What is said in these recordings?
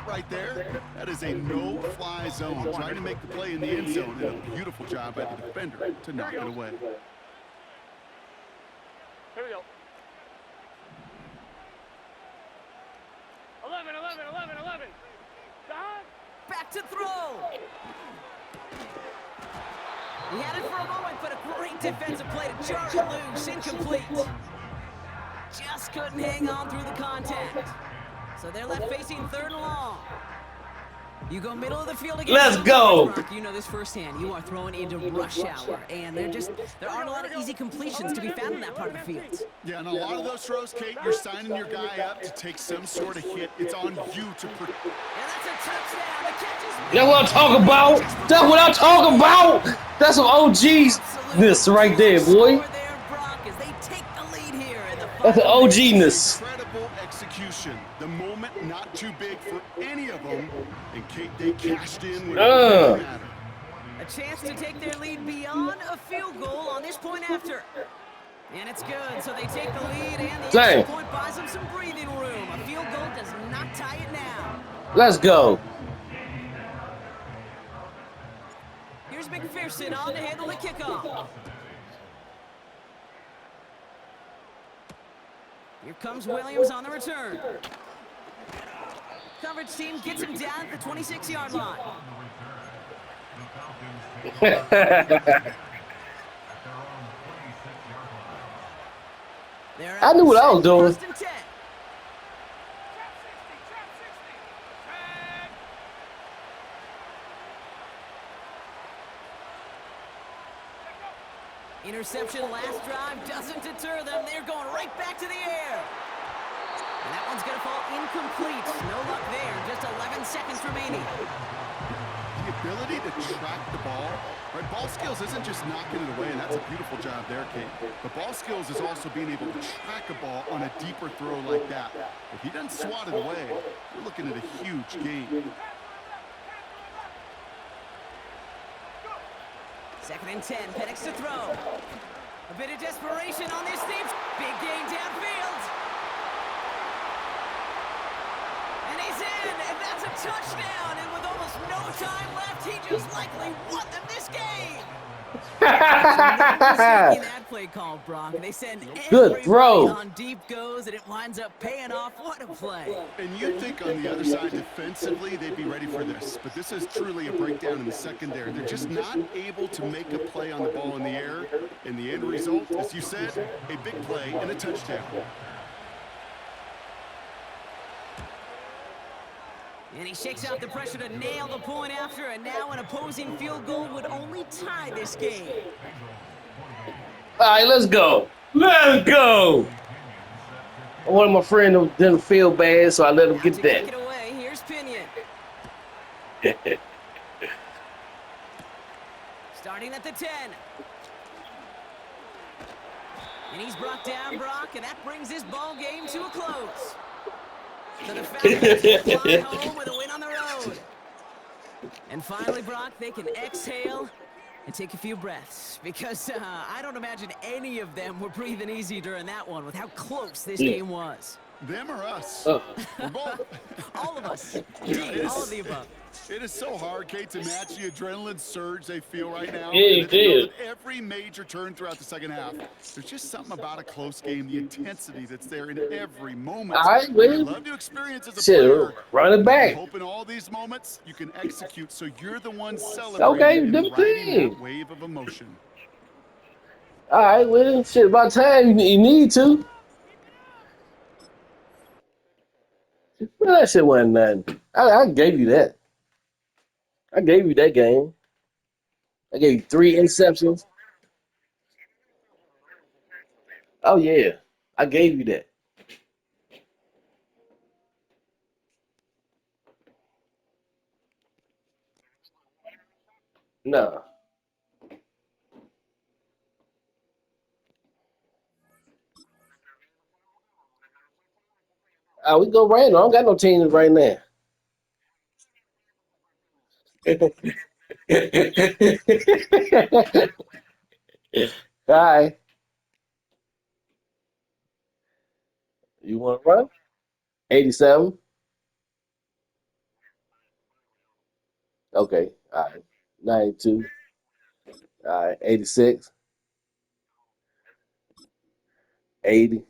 that right there? That is a no-fly zone, trying to make the play in the end zone, and a beautiful job by the defender to knock it away. Here we go. 11, 11, 11, 11. Back to throw. He had it for a moment, but a great defensive play to jar it loose. Incomplete. Just couldn't hang on through the contact. So they're left facing 3rd and long. You go middle of the field again. Let's go. Brock, you know this firsthand. You are throwing into rush hour, and there aren't a lot of easy completions to be found in that part of the field. Yeah, and a lot of those throws, Kate, you're signing your guy up to take some sort of hit. It's on you to protect. And that's a touchdown. The catch is That's what I'm talking about. That's what I'm talking about. That's some OG's-ness right there, boy. That's an OG-ness. Incredible execution. The moment not too big for any of them, and Kate, they cashed in when it really mattered. A chance to take their lead beyond a field goal on this point after. And it's good, so they take the lead, and the extra point buys them some breathing room. A field goal does not tie it now. Let's go. Here's McPherson on to handle the kickoff. Here comes Williams on the return. Coverage team gets him down at the 26-yard line. I knew what I was doing. Interception last drive doesn't deter them. They're going right back to the air. And that one's going to fall incomplete. No luck there. Just 11 seconds remaining. The ability to track the ball, right? Ball skills isn't just knocking it away, and that's a beautiful job there, Kate. But ball skills is also being able to track a ball on a deeper throw like that. If he doesn't swat it away, we're looking at a huge gain. 2nd and 10, Penix to throw. A bit of desperation on this team. Big gain downfield. And he's in, and that's a touchdown. And with almost no time left, he just likely won them this game. That play call, Brock. They send good throw on deep goes, and it winds up paying off. What a play! And you'd think on the other side, defensively, they'd be ready for this. But this is truly a breakdown in the secondary. They're just not able to make a play on the ball in the air. And the end result, as you said, a big play and a touchdown. And he shakes out the pressure to nail the point after, and now an opposing field goal would only tie this game. All right, let's go. Let's go. One of my friends didn't feel bad, so I let him get that. Take it away. Here's Pinion. Starting at the 10. And he's brought down, Brock, and that brings this ball game to a close. So the Falcons fly home with a win on the road. And finally, Brock, they can exhale and take a few breaths, because I don't imagine any of them were breathing easy during that one with how close this game was. Them or us? We're both. All of us. All of the above. It is so hard, Kate, to match the adrenaline surge they feel right now. Yeah, you did. Every major turn throughout the second half. There's just something about a close game, the intensity that's there in every moment. I love to experience as a player. Run it back. Hope in all these moments you can execute, so you're the one celebrating and riding that wave of emotion. All right, well, shit, about time you need to. Well, that shit wasn't nothing. I gave you that. I gave you that game. I gave you 3 interceptions. Oh, yeah. I gave you that. No. We go random. I don't got no teams right now. All right. You want to run? 87. Okay. All right. 92. All right. 86. 80.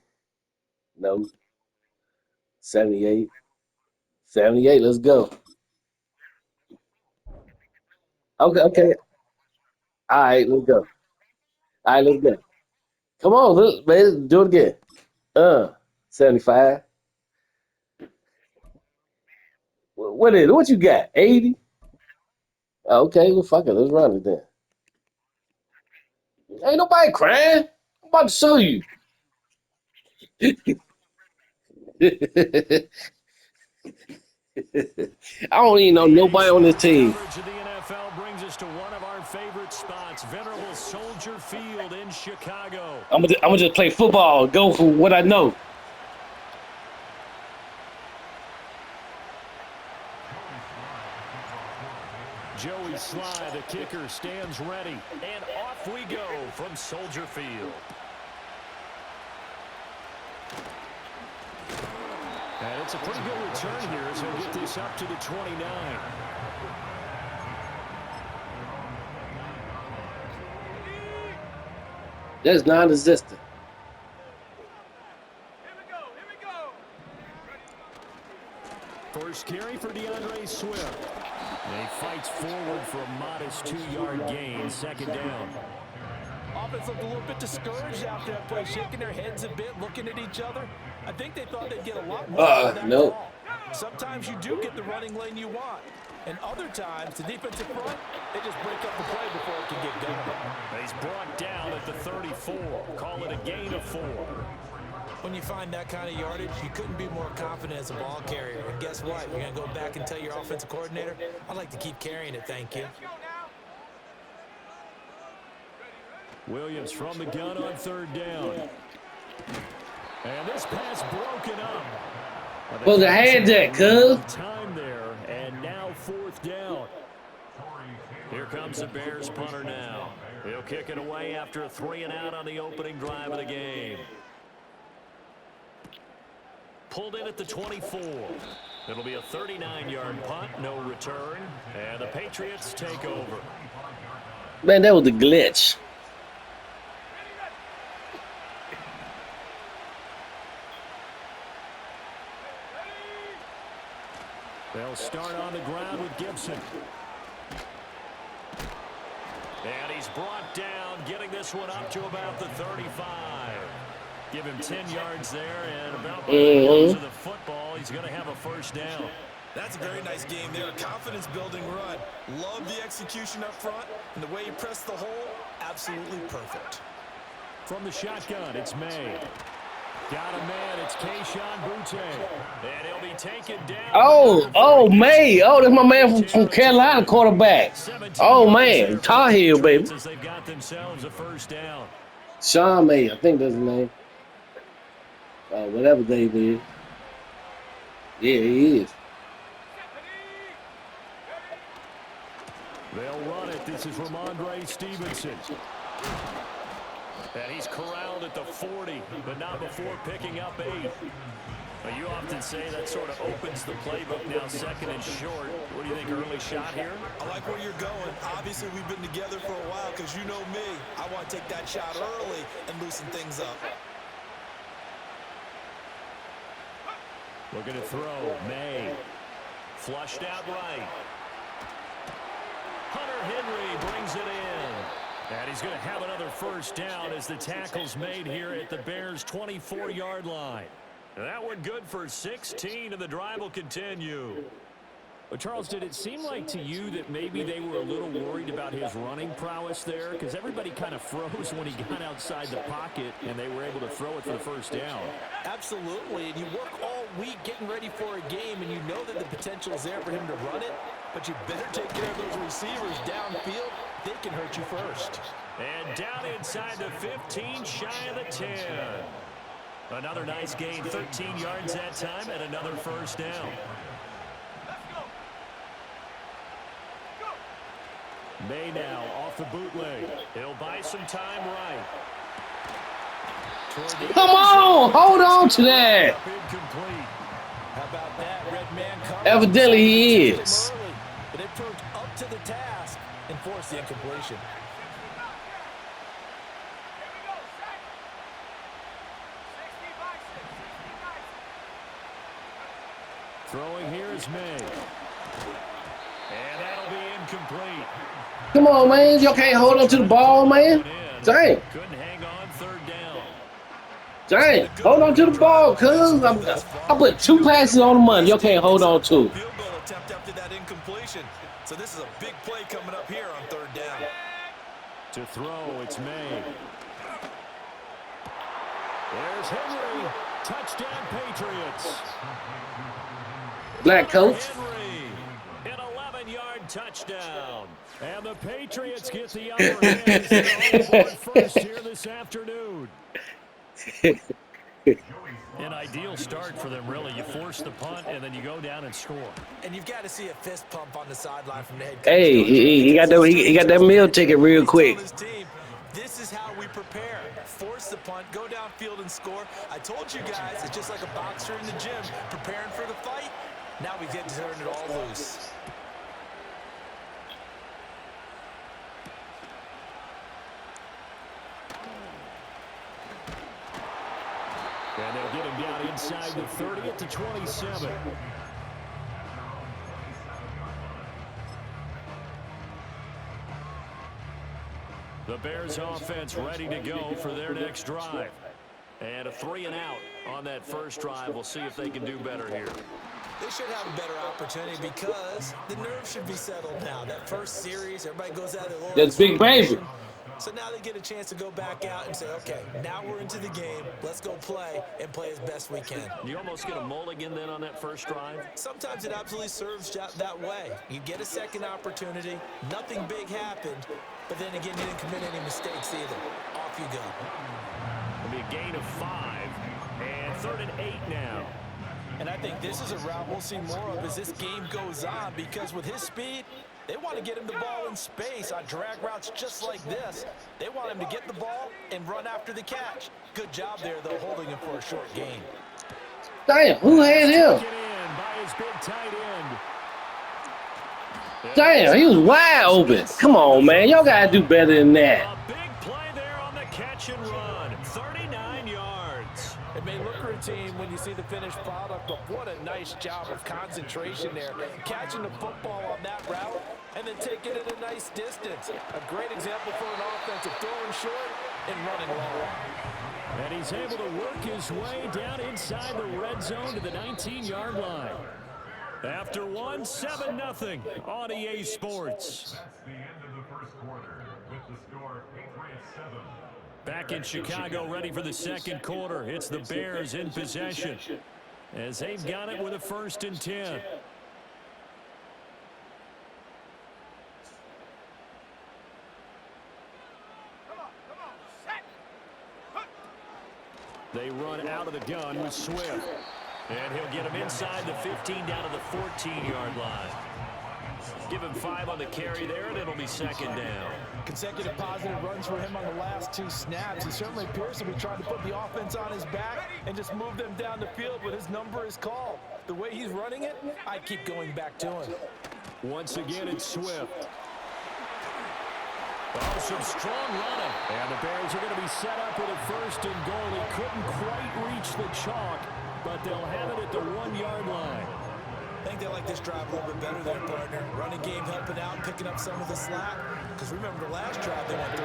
No. 78. 78. Let's go. Okay. Okay. All right. Let's go. All right. Let's go. Come on. Man. Do it again. 75. What is it? What you got? 80? Okay. Well, fuck it. Let's run it then. Ain't nobody crying. I'm about to show you. I don't even know nobody on this team. Coverage of the NFL brings us to one of our favorite spots, venerable Soldier Field in Chicago. I'm gonna just play football, go for what I know. Joey Sly, the kicker, stands ready. And off we go from Soldier Field. And it's a pretty good return here as he'll get this up to the 29. That's non-existent. First carry for DeAndre Swift. And he fights forward for a modest 2-yard gain, second down. Offense looked a little bit discouraged after that play, shaking their heads a bit, looking at each other. I think they thought they'd get a lot more out of that no. call. Sometimes you do get the running lane you want. And other times, the defensive front, they just break up the play before it can get going. He's brought down at the 34. Call it a gain of 4. When you find that kind of yardage, you couldn't be more confident as a ball carrier. And guess what? You're going to go back and tell your offensive coordinator, I'd like to keep carrying it, thank you. Williams from the gun on third down. And this pass broken up. Well, the hand that, cuz. Time there, and now fourth down. Here comes the Bears punter now. He'll kick it away after a 3-and-out on the opening drive of the game. Pulled in at the 24. It'll be a 39-yard punt, no return, and the Patriots take over. Man, that was a glitch. They'll start on the ground with Gibson. And he's brought down, getting this one up to about the 35. Give him 10 yards there, and about where he goes to the football, he's going to have a first down. That's a very nice game there. A confidence-building run. Love the execution up front, and the way he pressed the hole, absolutely perfect. From the shotgun, it's May. Got a man, it's Keyshawn Butte. And he'll be taken down. Oh, May. Oh, that's my man from Carolina quarterback. Oh, man. Tar Heel, baby. They've got themselves a first down. Sean May, I think that's his name. Whatever Dave is. Yeah, he is. They'll run it. This is Ramondre Stevenson. And he's corralled at the 40, but not before picking up 8. Well, you often say that sort of opens the playbook now, second and short. What do you think, early shot here? I like where you're going. Obviously, we've been together for a while because you know me. I want to take that shot early and loosen things up. Looking to throw. May. Flushed out right. Hunter Henry brings it in. And he's going to have another first down as the tackle's made here at the Bears' 24-yard line. That one good for 16, and the drive will continue. Well, Charles, did it seem like to you that maybe they were a little worried about his running prowess there? Because everybody kind of froze when he got outside the pocket, and they were able to throw it for the first down. Absolutely, and you work all week getting ready for a game, and you know that the potential is there for him to run it, but you better take care of those receivers downfield. They can hurt you first. And down inside the 15, shy of the 10. Another nice gain, 13 yards that time, and another first down. May now off the bootleg. He'll buy some time right. Come on, hold on to that. How about that? Red man comes. Evidently he is. But it proved up to the task and force the incompletion. Throwing here is May. And that'll be incomplete. Come on, man. Y'all can't hold on to the ball, man. Dang. Couldn't hang on third down. Dang. Hold on to the ball, cuz. I put 2 passes on the money. Y'all can't hold on to. Field goal attempt after that incompletion. So this is a big play coming up here on third down. To throw, it's May. There's Henry. Touchdown, Patriots. Black coach. Henry, an 11-yard touchdown. And the Patriots get the upper hand as they're on board first here this afternoon. An ideal start for them, really. You force the punt, and then you go down and score. And you've got to see a fist pump on the sideline from the head coach. Hey, he got that meal ticket real quick. This is how we prepare. Force the punt, go downfield and score. I told you guys, it's just like a boxer in the gym preparing for the fight. Now we get to turn it all loose. And they'll get him down inside the 30 at the 27. The Bears offense ready to go for their next drive. And a 3-and-out on that first drive. We'll see if they can do better here. They should have a better opportunity because the nerves should be settled now. That first series, everybody goes out of That's big baby. So now they get a chance to go back out and say, okay, now we're into the game. Let's go play and play as best we can. You almost get a mulligan then on that first drive? Sometimes it absolutely serves that way. You get a second opportunity. Nothing big happened. But then again, you didn't commit any mistakes either. Off you go. It'll be a gain of 5. And 3rd and 8 now. And I think this is a route we'll see more of as this game goes on because with his speed, they want to get him the ball in space on drag routes just like this. They want him to get the ball and run after the catch. Good job there, though, holding him for a short gain. Damn, who had him? By his big tight end. Damn, he was wide open. Come on, man. Y'all got to do better than that. A big play there on the catch and run. 39 yards. It may look routine when you see the finished product, but what a nice job of concentration there. Catching the football on that route and then taking it a nice distance. A great example for an offensive throwing short and running long. And he's able to work his way down inside the red zone to the 19-yard line. After 7-0 on EA Sports. That's the end of the first quarter with the score 8-7. Back in Chicago, ready for the second quarter. It's the Bears in possession as they've got it with a 1st and 10. They run out of the gun with Swift. And he'll get him inside the 15 down to the 14-yard line. Give him 5 on the carry there, and it'll be 2nd down. Consecutive positive runs for him on the last 2 snaps. He certainly appears to be trying to put the offense on his back and just move them down the field when his number is called. The way he's running it, I keep going back to him. Once again, it's Swift. Oh, some strong running. And the Bears are going to be set up with a 1st and goal. He couldn't quite reach the chalk, but they'll have it at the 1-yard line. I think they like this drive a little bit better there, partner. Running game helping out, picking up some of the slack. Because remember the last drive, they went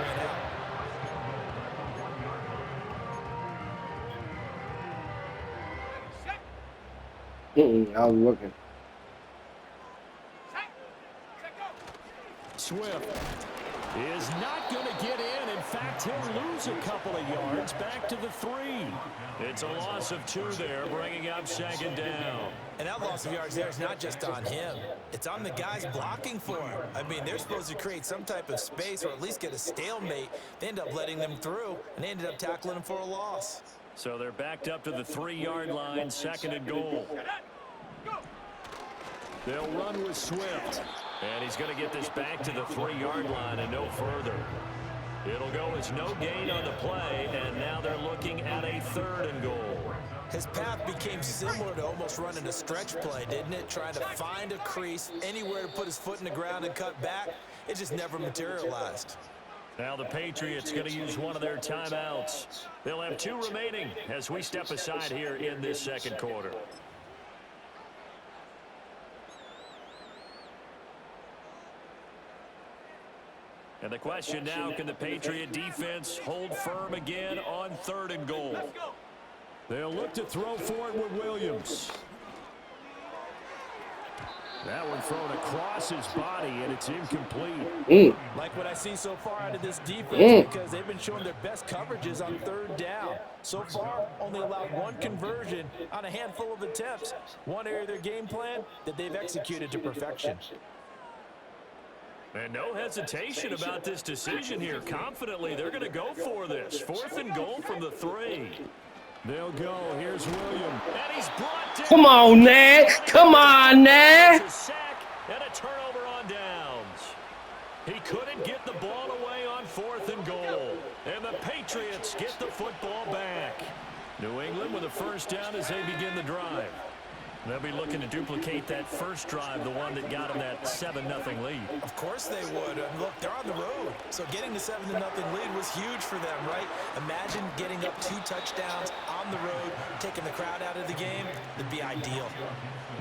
3-and-out. I was looking. Swift is not going to get in. In fact, he'll lose a couple of yards back to the 3. It's a loss of 2 there, bringing up 2nd down. And that loss of yards there is not just on him. It's on the guys blocking for him. I mean, they're supposed to create some type of space or at least get a stalemate. They end up letting them through, and they ended up tackling him for a loss. So they're backed up to the 3-yard line, 2nd and goal. They'll run with Swift. And he's going to get this back to the 3-yard line and no further. It'll go as no gain on the play, and now they're looking at a 3rd and goal. His path became similar to almost running a stretch play, didn't it? Trying to find a crease, anywhere to put his foot in the ground and cut back. It just never materialized. Now the Patriots going to use one of their timeouts. They'll have 2 remaining as we step aside here in this second quarter. And the question now, can the Patriot defense hold firm again on 3rd and goal? They'll look to throw for it with Williams. That one thrown across his body, and it's incomplete. Like what I see so far out of this defense, because they've been showing their best coverages on 3rd down. So far, only allowed 1 conversion on a handful of attempts. One area of their game plan that they've executed to perfection. And no hesitation about this decision here. Confidently, they're going to go for this. 4th and goal from the 3. They'll go. Here's Williams. And he's brought down. Come on, Ned. Come on, Ned. A sack and a turnover on downs. He couldn't get the ball away on 4th and goal. And the Patriots get the football back. New England with a first down as they begin the drive. They'll be looking to duplicate that first drive, the one that got them that 7-0 lead. Of course they would. And look, they're on the road. So getting the 7-0 lead was huge for them, right? Imagine getting up 2 touchdowns on the road, taking the crowd out of the game. It'd be ideal.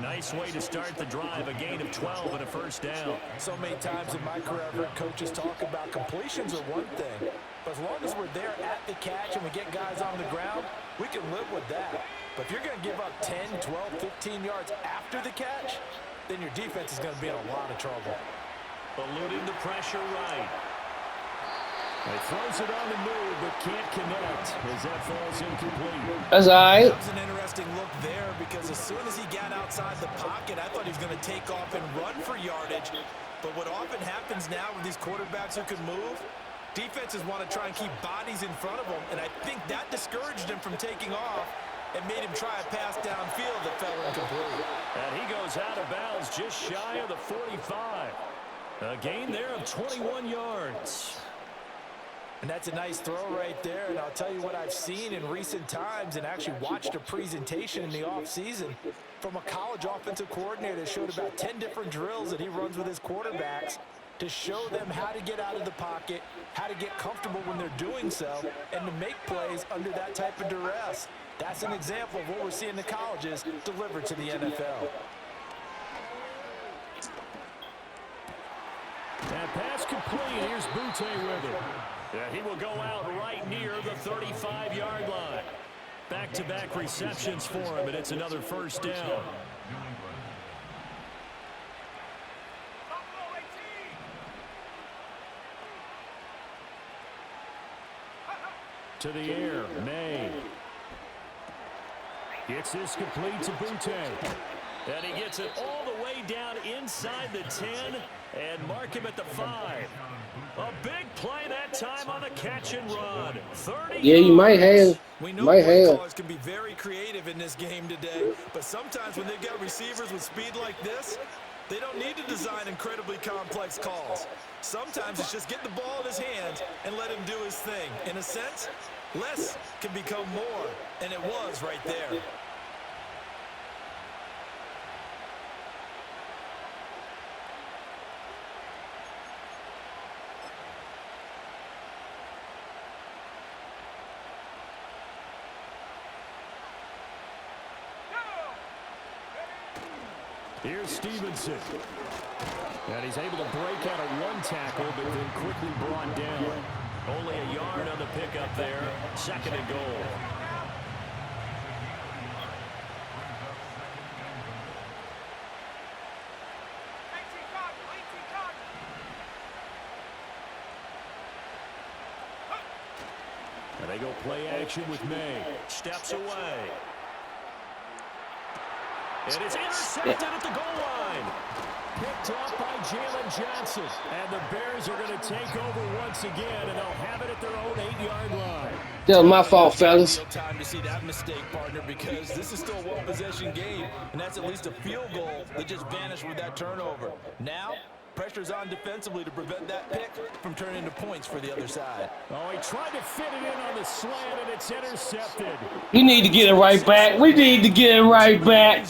Nice way to start the drive, a gain of 12 and a first down. So many times in my career, I've heard coaches talk about completions are one thing. But as long as we're there at the catch and we get guys on the ground, we can live with that. But if you're going to give up 10, 12, 15 yards after the catch, then your defense is going to be in a lot of trouble. Eluding the pressure right. He throws it on the move, but can't connect as that falls incomplete. That's all right. That was an interesting look there because as soon as he got outside the pocket, I thought he was going to take off and run for yardage. But what often happens now with these quarterbacks who can move, defenses want to try and keep bodies in front of them, and I think that discouraged him from taking off and made him try a pass downfield that fell incomplete. And he goes out of bounds just shy of the 45. A gain there of 21 yards. And that's a nice throw right there. And I'll tell you what I've seen in recent times and actually watched a presentation in the offseason from a college offensive coordinator that showed about 10 different drills that he runs with his quarterbacks to show them how to get out of the pocket, how to get comfortable when they're doing so, and to make plays under that type of duress. That's an example of what we're seeing in the colleges delivered to the NFL. That pass complete. Here's Butte with it. Yeah, he will go out right near the 35-yard line. Back-to-back receptions for him, and it's another first down. To the air, May. Gets this complete to Butte. And he gets it all the way down inside the 10 and mark him at the 5. A big play that time on the catch and run. 30 Yeah, you might have. We know Might play have. callers can be very creative in this game today, but sometimes when they've got receivers with speed like this, they don't need to design incredibly complex calls. Sometimes it's just get the ball in his hands and let him do his thing. In a sense, less can become more, and it was right there. Here's Stevenson. And he's able to break out of one tackle, but then quickly brought down. Only a yard on the pickup there. 2nd and goal. And they go play action with May. Steps away. And it's intercepted at the goal line. Picked off by Jalen Johnson. And the Bears are going to take over once again, and they'll have it at their own 8-yard line. That was my fault, fellas. Real time to see that mistake, partner, because this is still a one-possession game, and that's at least a field goal that just vanished with that turnover. Now, Pressure's on defensively to prevent that pick from turning into points for the other side. Oh, he tried to fit it in on the slant, and it's intercepted. We need to get it right back. We need to get it right back.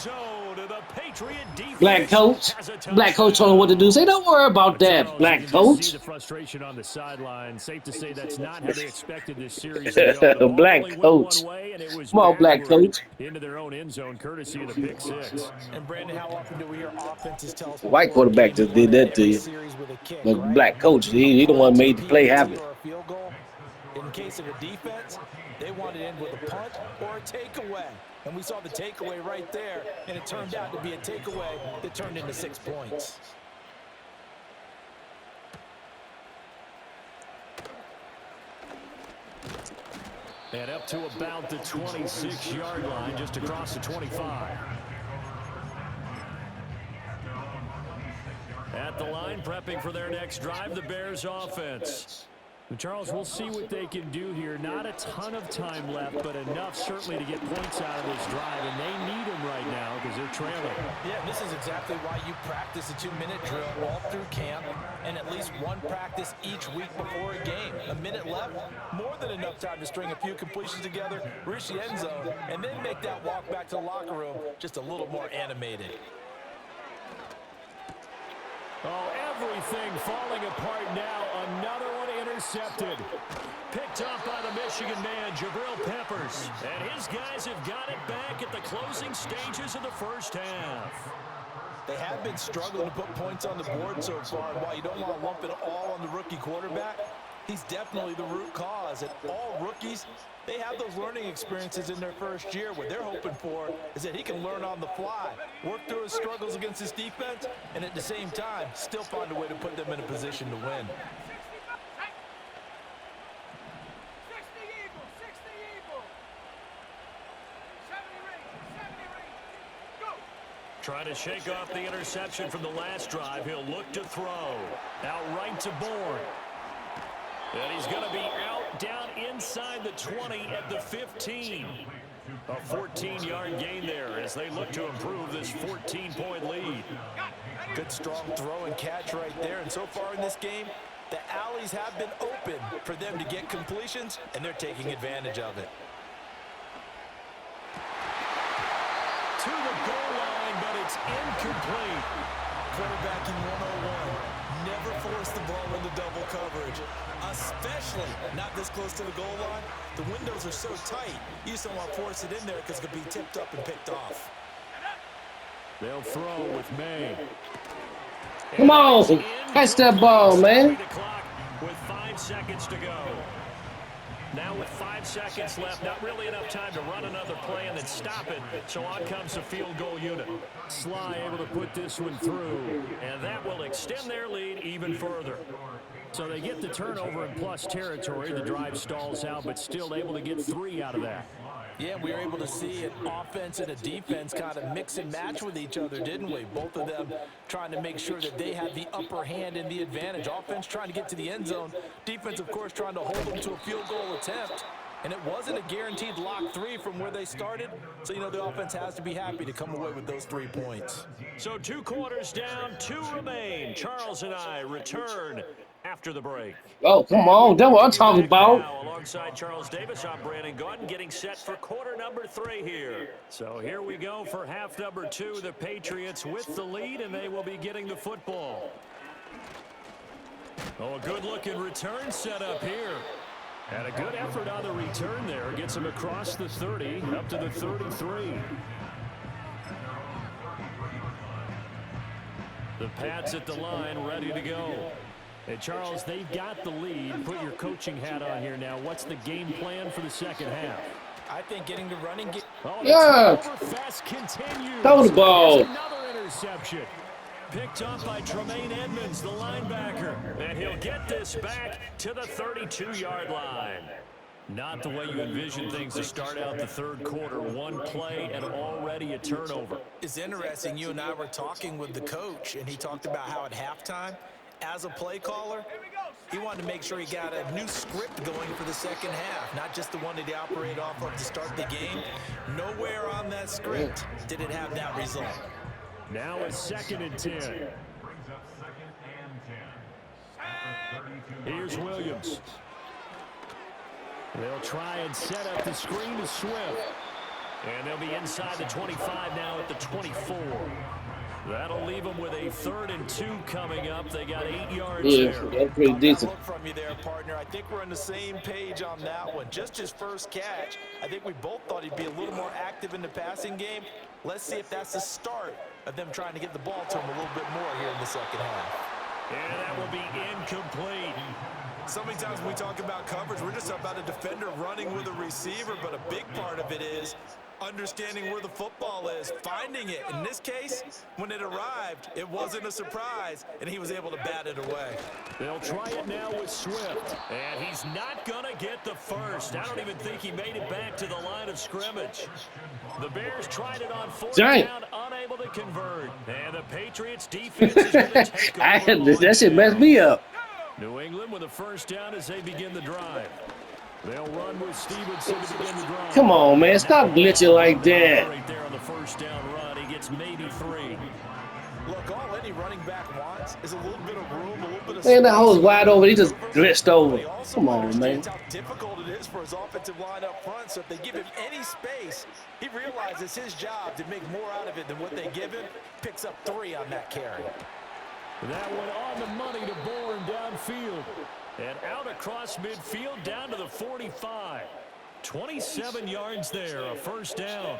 Black coach. Black coach told him what to do. Say, don't worry about that, black coach. See the frustration on the sideline. Safe to say that's not how they expected this series to go. The ball Black only went coach. one way, and it was Come on, black backward coach. into their own end zone, courtesy of the pick six. And Brandon, how often do we hear offenses tell us White quarterback just did that to you. But black coach, he the one made the play happen. In case of a defense, they wanted to end with a punt or a takeaway. And we saw the takeaway right there, and it turned out to be a takeaway that turned into 6 points. And up to about the 26-yard line, just across the 25. At the line, prepping for their next drive, the Bears offense. Charles, we'll see what they can do here. Not a ton of time left, but enough certainly to get points out of this drive, and they need them right now because they're trailing. Yeah, this is exactly why you practice a 2-minute drill all through camp and at least one practice each week before a game. A minute left, more than enough time to string a few completions together, reach the end zone, and then make that walk back to the locker room just a little more animated. Oh, everything falling apart now. Another one intercepted. Picked up by the Michigan man, Jabril Peppers. And his guys have got it back at the closing stages of the first half. They have been struggling to put points on the board so far. And while you don't want to lump it all on the rookie quarterback, he's definitely the root cause. And all rookies, they have those learning experiences in their first year. What they're hoping for is that he can learn on the fly, work through his struggles against his defense, and at the same time, still find a way to put them in a position to win. Trying to shake off the interception from the last drive. He'll look to throw. Out right to Bourne. And he's going to be out down inside the 20 at the 15. A 14-yard gain there as they look to improve this 14-point lead. Good strong throw and catch right there. And so far in this game, the alleys have been open for them to get completions, and they're taking advantage of it. To the goal line, but it's incomplete. Quarterbacking 101. Never force the ball into double coverage, especially not this close to the goal line. The windows are so tight, you just don't want to force it in there because it could be tipped up and picked off. They'll throw with May. Come on, catch that ball, man. With 5 seconds to go. Now with 5 seconds left, not really enough time to run another play and then stop it. So on comes the field goal unit. Sly able to put this one through, and that will extend their lead even further. So they get the turnover in plus territory. The drive stalls out, but still able to get 3 out of that. Yeah, we were able to see an offense and a defense kind of mix and match with each other, didn't we? Both of them trying to make sure that they had the upper hand and the advantage. Offense trying to get to the end zone. Defense, of course, trying to hold them to a field goal attempt. And it wasn't a guaranteed lock 3 from where they started. So, you know, the offense has to be happy to come away with those 3 points. So 2 quarters down, 2 remain. Charles and I return after the break. Oh, come on. That's what I'm talking about. Now, alongside Charles Davis, I'm Brandon Gordon, getting set for quarter number 3 here. So here we go for half number 2. The Patriots with the lead, and they will be getting the football. Oh, a good-looking return set up here. And a good effort on the return there. Gets him across the 30, up to the 33. The Pats at the line, ready to go. And Charles, they've got the lead. Put your coaching hat on here now. What's the game plan for the second half? I think getting the running game. Oh, yeah. Fast continues. Throw the ball. Another interception. Picked up by Tremaine Edmonds, the linebacker. And he'll get this back to the 32-yard line. Not the way you envision things to start out the third quarter. 1 play and already a turnover. It's interesting. You and I were talking with the coach, and he talked about how at halftime, as a play caller, he wanted to make sure he got a new script going for the second half, not just the one that he operated off of to start the game. Nowhere on that script did it have that result. Now it's 2nd and 10. brings up 2nd and 10. At the 32. Here's Williams. They'll try and set up the screen to Swift. And they'll be inside the 25 now at the 24. That'll leave them with a 3rd and 2 coming up. They got 8 yards Yeah, there. that's pretty decent. Look from you there, partner. I think we're on the same page on that one. Just his first catch. I think we both thought he'd be a little more active in the passing game. Let's see if that's the start of them trying to get the ball to him a little bit more here in the second half. And that will be incomplete. So many times when we talk about coverage, we're just about a defender running with a receiver, but a big part of it is understanding where the football is, finding it. In this case, when it arrived, it wasn't a surprise, and he was able to bat it away. They'll try it now with Swift. And he's not going to get the first. I don't even think he made it back to the line of scrimmage. The Bears tried it on 4th down, unable to convert. And the Patriots defense is going to take over. That shit messed me up. New England with a 1st down as they begin the drive. They'll run with Stevenson to begin the drive. Come on, man. Stop glitching like that. Right there on the 1st down run. He gets maybe 3. Look, all any running back wants is a little bit of room, a little bit of Man, that space. hole's wide open. He just glitched over. But he also Come on, man. understands how difficult it is for his offensive line up front. So if they give him any space, he realizes it's his job to make more out of it than what they give him. Picks up 3 on that carry. That one on the money to Bourne downfield. And out across midfield down to the 45. 27 yards there, a 1st down.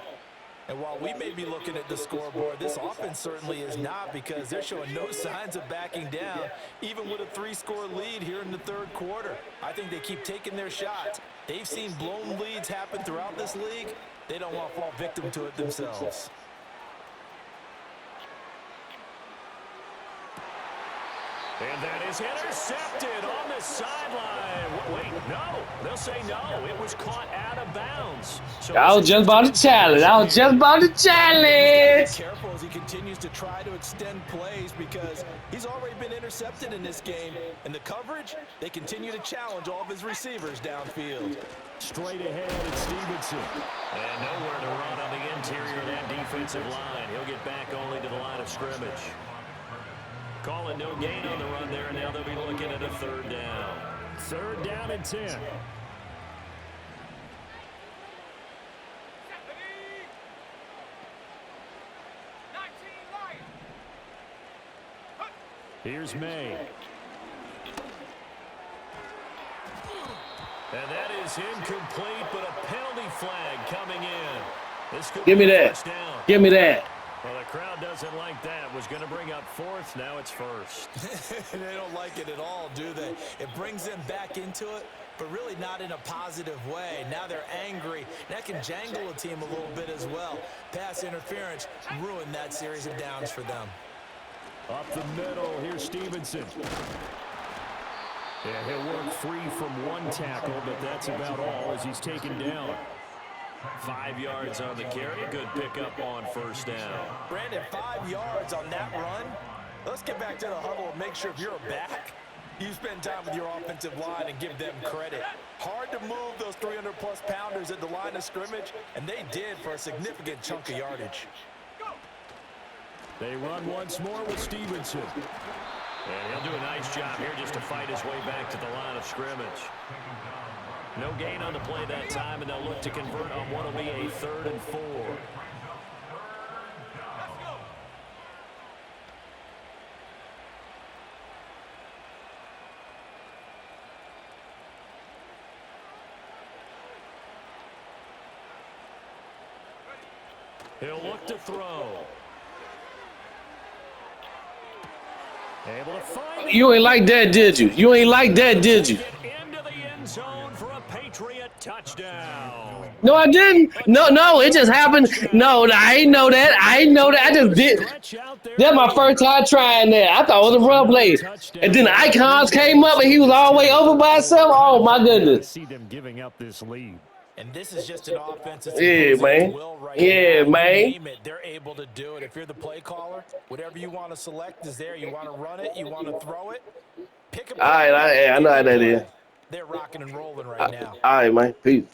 And while we may be looking at the scoreboard, this offense certainly is not, because they're showing no signs of backing down, even with a 3-score lead here in the 3rd quarter. I think they keep taking their shots. They've seen blown leads happen throughout this league. They don't want to fall victim to it themselves. And that is intercepted on the sideline. Wait, no. They'll say no. It was caught out of bounds. So I was just about to challenge. Be careful as he continues to try to extend plays, because he's already been intercepted in this game. And the coverage, they continue to challenge all of his receivers downfield. Straight ahead at Stevenson. And nowhere to run on the interior of that defensive line. He'll get back only to the line of scrimmage. Calling no gain on the run there, and now they'll be looking at a 3rd down. 3rd down and 10. Here's May. And that is incomplete, but a penalty flag coming in. This could Give me be a that. 1st down. Give me that. Well, the crowd doesn't like that. Was going to bring up 4th. Now it's 1st. They don't like it at all, do they? It brings them back into it, but really not in a positive way. Now they're angry. That can jangle a team a little bit as well. Pass interference ruined that series of downs for them. Up the middle, here's Stevenson. Yeah, he'll work free from 1 tackle, but that's about all as he's taken down. 5 yards on the carry. Good pickup on 1st down. Brandon, 5 yards on that run. Let's get back to the huddle and make sure if you're a back, you spend time with your offensive line and give them credit. Hard to move those 300-plus pounders at the line of scrimmage, and they did for a significant chunk of yardage. They run once more with Stevenson. And he'll do a nice job here just to fight his way back to the line of scrimmage. No gain on the play that time, and they'll look to convert on what will be a 3rd and 4. He'll look to throw. Able to find You ain't like that, did you? You ain't like that, did you? Get into the end zone for a Patriot touchdown. No, I didn't. No, it just happened. No, I ain't know that. I just did. That's my first time trying that. I thought it was a run play. And then the icons came up and he was all the way over by himself. Oh, my goodness. See them giving up this lead. And this is just an offense that's Yeah, man. Yeah, man. Name it, they're able to do it. If you're the play caller, whatever you want to select is there. You want to run it, you want to throw it. Pick up. All right, I know how that is. They're rocking and rolling right now. All right, man. Peace.